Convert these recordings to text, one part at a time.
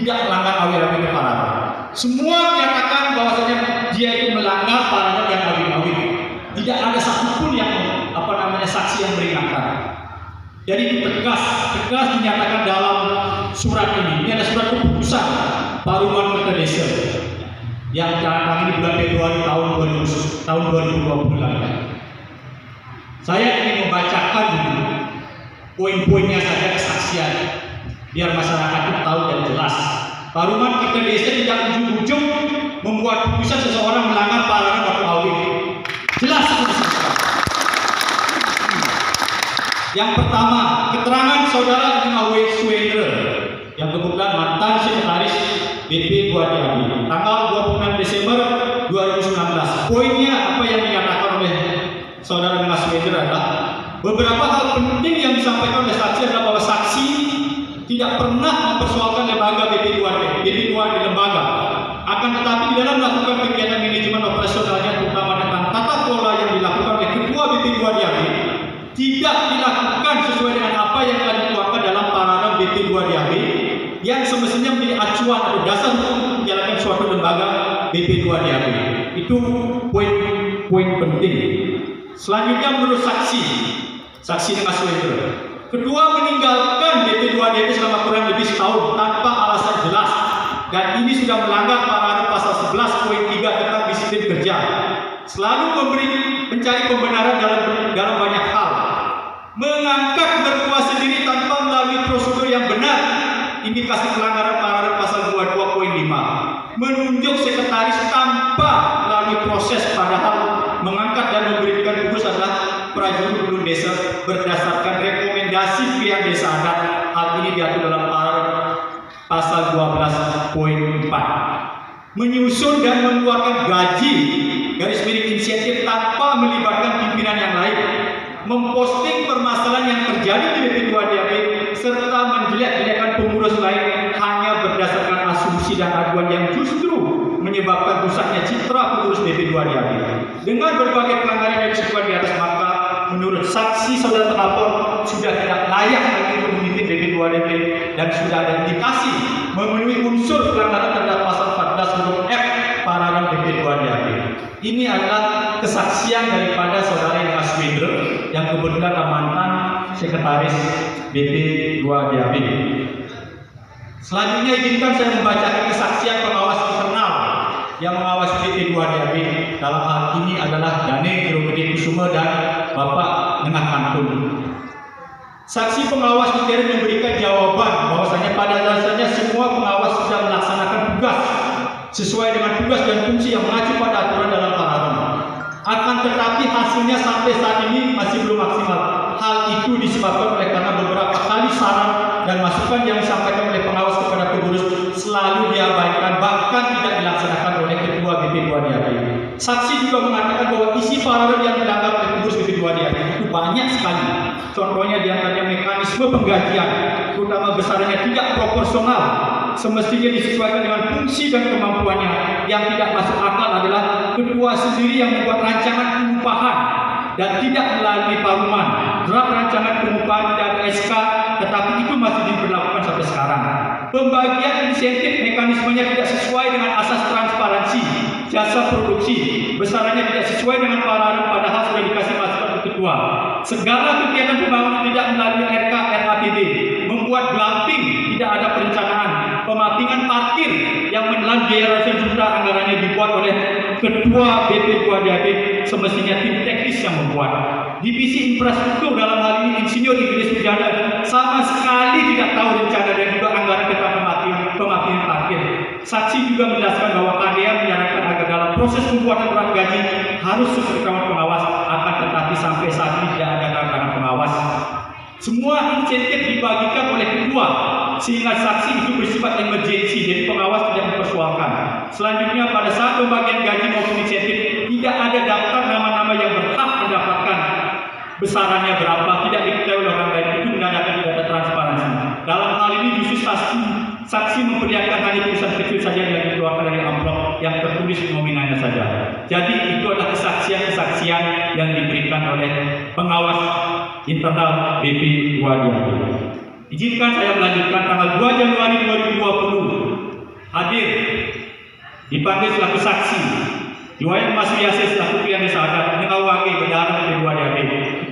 tidak melanggar awil-awil keparaan. Semua menyatakan bahwasanya dia itu melanggar paragraf yang awil-awil. Tidak ada satupun yang saksi yang meringankan. Jadi itu tegas dinyatakan dalam surat ini. Ini ada surat keputusan Paruman Kota Desa yang tanggal ini bulan Februari tahun 2020. Saya ingin membacakan dulu poin-poinnya saja kesaksian biar masyarakat itu tahu dan jelas. Paruman Kota Desa tidak ujung-ujung membuat putusan seseorang melanggar paragraf atau awil. Jelas. Yang pertama, keterangan saudara Imawe Swendra yang kebetulan mantan sekretaris BP Guadiabi tanggal 26 Desember 2019. Poinnya apa yang dinyatakan oleh saudara Imawe Swendra adalah beberapa hal penting yang disampaikan oleh saksi adalah bahwa saksi tidak pernah mempersoalkan lembaga BP Guadiabi di lembaga. Akan tetapi di dalam melakukan kegiatan manajemen operasionalnya terutama tentang tata kelola yang dilakukan oleh Ketua BP Guadiabi tidak dilakukan sesuai dengan apa yang telah dituangkan dalam paragraf BP Guadiabi yang semestinya menjadi acuan atau dasar untuk menjalankan suatu lembaga BP Guadiabi. Itu poin penting. Selanjutnya menurut saksi dengan Swendra, kedua meninggalkan BP Guadiabi selama kurang lebih setahun tanpa alasan jelas dan ini sudah melanggar paragraf pasal 11 poin 3 tentang disiplin kerja. Selalu mencari pembenaran dalam banyak hal. Mengangkat berkuasa sendiri tanpa melalui prosedur yang benar, indikasi pelanggaran paragraf pasal 22.5. Menunjuk sekretaris tanpa melalui proses, padahal mengangkat dan memberikan tugas adalah prajurit guru desa berdasarkan rekomendasi pihak desa adat. Hal ini diatur dalam paragraf pasal 12.4. Menyusun dan mengeluarkan gaji garis miring insentif tanpa melibatkan pimpinan yang lain, memposting permasalahan yang terjadi di BP Guadiabi serta menjelek-jelekan pengurus lain hanya berdasarkan asumsi dan aduan yang justru menyebabkan rusaknya citra pengurus BP Guadiabi. Dengan berbagai pelanggaran yang disebutkan di atas, maka menurut saksi saudara terlapor sudah tidak layak lagi untuk memimpin BP Guadiabi dan sudah ada indikasi memenuhi unsur pelanggaran terhadap pasal 14 huruf F paragraf BP Guadiabi. Ini adalah kesaksian daripada saudara Imawe Swendra yang kebetulan mantan sekretaris BP Guadiabi. Selanjutnya izinkan saya membacakan kesaksian pengawas internal yang mengawasi BP Guadiabi. Dalam hal ini adalah Dane Giromedi Kusuma dan Bapak Nengah Kantun. Saksi pengawas intern memberikan jawaban bahwasanya pada dasarnya semua pengawas sudah melaksanakan tugas sesuai dengan tugas dan fungsi yang mengacu pada aturan dalam paragraf. Akan tetapi hasilnya sampai saat ini masih belum maksimal. Hal itu disebabkan oleh karena beberapa kali saran dan masukan yang disampaikan oleh pengawas kepada pengurus selalu diabaikan, bahkan tidak dilaksanakan oleh Ketua BP Guadiabi. Saksi juga mengatakan bahwa isi paragraf yang dilanggar oleh pengurus BP Guadiabi itu banyak sekali. Contohnya diantaranya mekanisme penggajian, terutama besarnya tidak proporsional, semestinya disesuaikan dengan fungsi dan kemampuannya. Yang tidak masuk akal adalah ketua sendiri yang membuat rancangan pengupahan dan tidak melalui paruman. Draft rancangan pengupahan tidak ada SK, tetapi itu masih diberlakukan sampai sekarang. Pembagian insentif mekanismenya tidak sesuai dengan asas transparansi jasa produksi, besarnya tidak sesuai dengan paragraf padahal sudah dikasih masukan ke ketua. Segala kegiatan pembangunan tidak melalui RK RAPB, membuat glamping tidak ada perencanaan, pemappingan parkir yang menelan biaya ratusan juta anggarannya dibuat oleh Ketua BP Guadiabi, semestinya tim teknis yang membuat. Divisi infrastruktur dalam hal ini Insinyur Idris Pujana sama sekali tidak tahu rencana dan juga anggaran tentang pemappingan parkir. Saksi juga menjelaskan bahwa KDA menyarankan agar dalam proses pembuatan draft gaji harus sesuai dengan pengawas, akan tetapi sampai saat ini tidak ada tangan pengawas. Semua insentif dibagikan oleh ketua sehingga saksi itu bersifat emergensi, jadi pengawas tidak mempersoalkan. Selanjutnya pada saat pembagian gaji maupun insentif tidak ada daftar nama-nama yang berhak mendapatkan, besarannya berapa tidak diketahui oleh orang lain. Itu menandakan tidak ada transparansi. Dalam hal ini justru saksi memperlihatkan hanya tulisan kecil saja yang dikeluarkan dari amplop yang tertulis nominalnya saja. Jadi itu adalah kesaksian-kesaksian yang diberikan oleh pengawas internal BP Guadiabi. Izinkan saya melanjutkan tanggal 2 Januari 2020 hadir dipanggil selaku saksi. Iwayan Mas Yasir selaku pilihan desa adat, mengawaki bendahara kedua DAB.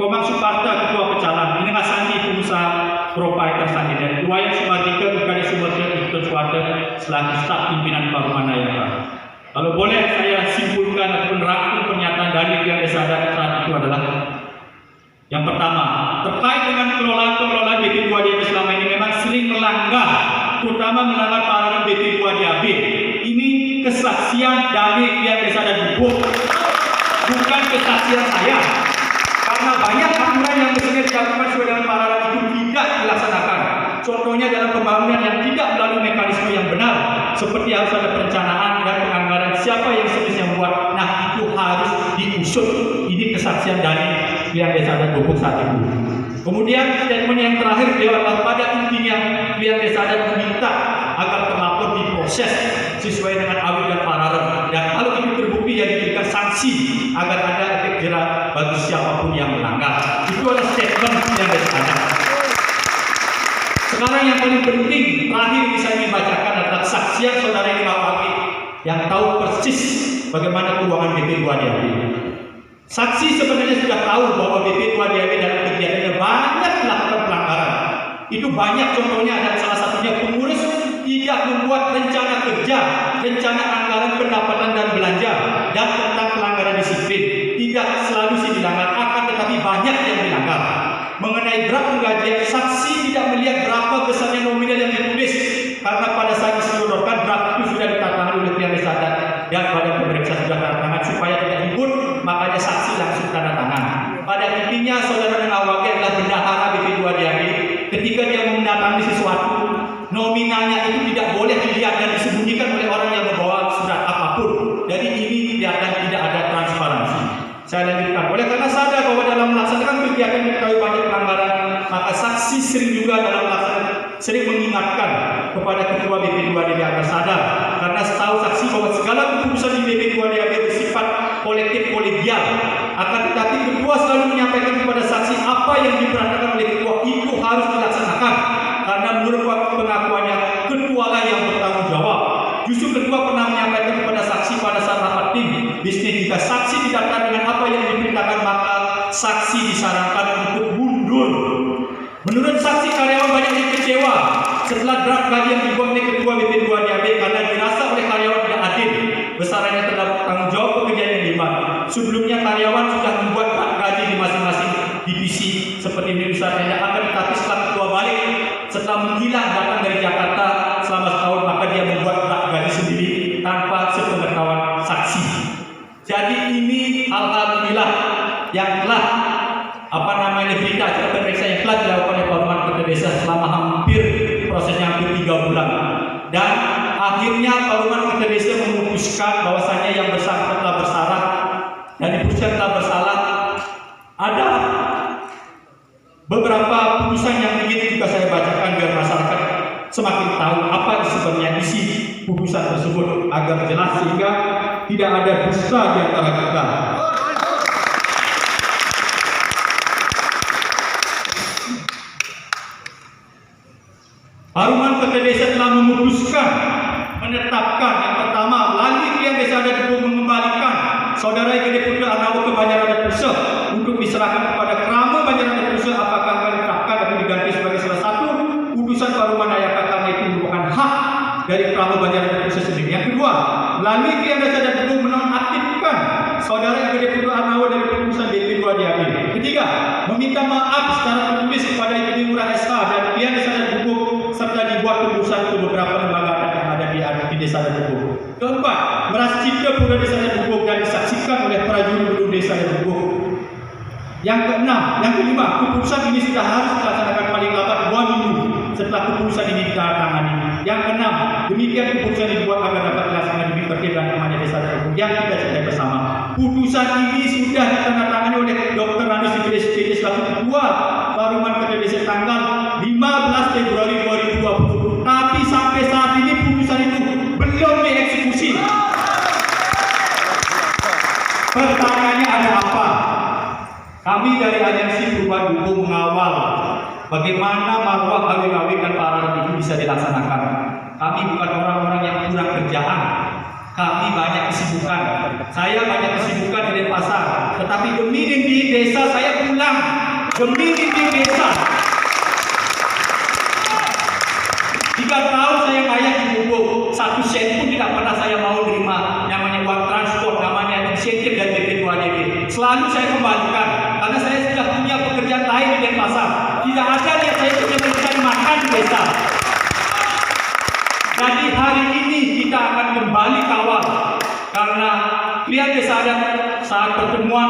Komang Suparta ketua pecalang, ini Sandi pengusaha provider Sandi dan Iwayan Sumartika Bukadi Sumartika Ikut Suwarta selaku staf pimpinan Paruman Ayaka. Kalau boleh saya simpulkan ataupun rangkum pernyataan dari pilihan desa adat saat itu adalah yang pertama, terkait dengan kelolaan BP2 DAB selama ini memang sering melanggar, terutama melanggar paradigma BP2 DAB. Ini kesaksian dari pihak desa dan hukum, bukan kesaksian saya. Karena banyak aturan yang mestinya dilakukan sesuai dengan paradigma itu tidak dilaksanakan. Contohnya dalam pembangunan yang tidak melalui mekanisme yang benar, seperti harus ada perencanaan dan penganggaran siapa yang semestinya membuat. Nah, itu harus diusut. Ini kesaksian dari pihak desa dan hukum saat itu. Kemudian statement yang terakhir adalah pada intinya pihak desa dan meminta agar terlapor diproses sesuai dengan awil dan paralel, dan kalau itu terbukti yang diberikan sanksi agar ada efek jerah bagi siapapun yang melanggar. Itu adalah statement yang ada. Sekarang yang paling penting terakhir bisa dibacakan adalah kesaksian saudara Imawati yang tahu persis bagaimana keuangan BP2 DAB. Saksi sebenarnya sudah tahu bahwa BP2 DAB dalam kegiatannya banyak melakukan pelanggaran. Itu banyak contohnya, dan salah satunya pengurus tidak membuat rencana kerja, rencana anggaran pendapatan dan belanja, dan tentang pelanggaran disiplin. Tidak selalu sih dilanggar, akan tetapi banyak yang dilanggar. Mengenai draft penggajian, saksi tidak melihat berapa besarnya nominal yang ditulis, karena pada saat disodorkan draft itu sudah ditandatangani oleh pihak desa dan badan pemeriksa sudah tanda tangan supaya tidak ribut, makanya saksi langsung tanda tangan. Pada intinya saudara mengawaki adalah bendahara BP2 DAB. Ketika dia mendatangi sesuatu, nominalnya itu tidak boleh dilihat dan disembunyikan oleh orang yang membawa surat apapun. Jadi ini tidak ada transparansi. Saya lanjutkan. Oleh karena sadar bahwa dalam melaksanakan kegiatan diketahui banyak pelanggaran, maka saksi sering juga dalam melaksanakan sering mengingatkan kepada ketua BP2 DAB agar sadar, karena setahu saksi bahwa segala keputusan di BP2 DAB bersifat kolektif kolegial. Akan tetapi ketua selalu menyampaikan kepada saksi apa yang diperhatikan oleh ketua itu harus dilaksanakan, karena menurut pengakuannya ketua lah yang bertanggung jawab. Justru ketua pernah menyampaikan kepada saksi pada saat rapat tim bisnis, jika saksi tidak taat dengan apa yang diperintahkan maka saksi disarankan untuk mundur. Menurut saksi, karyawan banyak yang kecewa setelah draft gaji yang dibuat oleh ketua BP2 DAB karena dirasa oleh karyawan tidak adil besarannya terhadap tanggung jawab pekerjaan yang diemban. Sebelumnya karyawan sudah membuat draft gaji di masing-masing divisi seperti ini misalnya, akan tetapi setelah ketua balik setelah menghilang datang dari Jakarta selama setahun, maka dia membuat draft gaji sendiri tanpa sepengetahuan saksi. Jadi ini hal-hal inilah yang telah berita acara pemeriksaan yang telah dilakukan oleh Paruman Kerja Desa selama prosesnya hampir 3 bulan, dan akhirnya Paruman Kerja Desa memutuskan bahwasanya yang bersangkutan telah bersalah, dan diputuskan telah bersalah. Ada beberapa putusan yang ingin juga saya bacakan biar masyarakat semakin tahu apa sebenarnya isi putusan tersebut agar jelas sehingga tidak ada dusta di antara kita. Paruman Kerja Desa telah memutuskan menetapkan yang pertama, lagi pihak desa adat mengembalikan saudara Gede Putra Arnawo ke Banjarnegara Pusat untuk diserahkan kepada Krama Banjarnegara Pusat, apakah akan ditetapkan atau diganti sebagai salah satu putusan Paruman Ayaka karena itu merupakan hak dari Krama Banjarnegara Pusat sendiri. Yang kedua, melalui pihak desa adat menonaktifkan saudara Gede Putra Arnawo dari putusan BP2 DAB. Ketiga, meminta maaf secara tertulis kepada Ibu Murah SH dan pihak desa adat serta dibuat tebusan ke beberapa lembaga yang ada di desa dan hukum. Keempat, meras cipta Pura Desa dan Hukum dan disaksikan oleh prajurit Pura Desa dan Hukum. Yang kelima, keputusan ini sudah harus dilaksanakan paling lambat 2 minggu setelah keputusan ini ditandatangani. Yang keenam, demikian keputusan dibuat agar dapat dilaksanakan demi tertib dan amannya desa dan hukum yang kita cintai bersama. Putusan ini sudah ditandatangani oleh Dr. Ranus Sibidis selaku Ketua Paruman Kerja Desa tanggal 15 Februari 2020. Tapi sampai saat ini putusan itu belum dieksekusi. Pertanyaannya ada apa? Kami dari Aliansi Perubahan Hukum mengawal bagaimana marwah awil-awil dan paralel itu bisa dilaksanakan. Kami bukan orang-orang yang kurang kerjaan. Kami banyak kesibukan. Saya banyak kesibukan di Denpasar. Tetapi demi di desa saya pulang. Demi di desa. 3 tahun saya bayar di Bubuk, 1 sen pun tidak pernah saya mau terima. Namanya uang transport, namanya insentif dari BP2DB. Selalu saya kembalikan, karena saya sudah punya pekerjaan lain di Denpasar. Tidak ada yang saya punya mencari makan di desa. Jadi hari ini kita akan kembali kawal, karena pihak desa ada saat pertemuan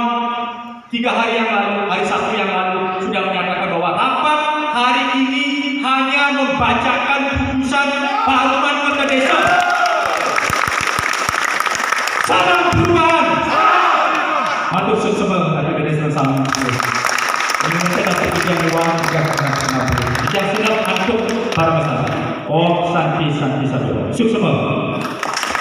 3 hari yang lalu, hari Sabtu yang lalu sudah menyatakan bahwa rapat hari ini hanya membacakan putusan Parlemen Kota Desa. Salam perubahan. Matur sesama ada desa sama. Indonesia dapat tujuan uang yang sudah untuk para masyarakat. Om Santi Santi Satu. Suksema.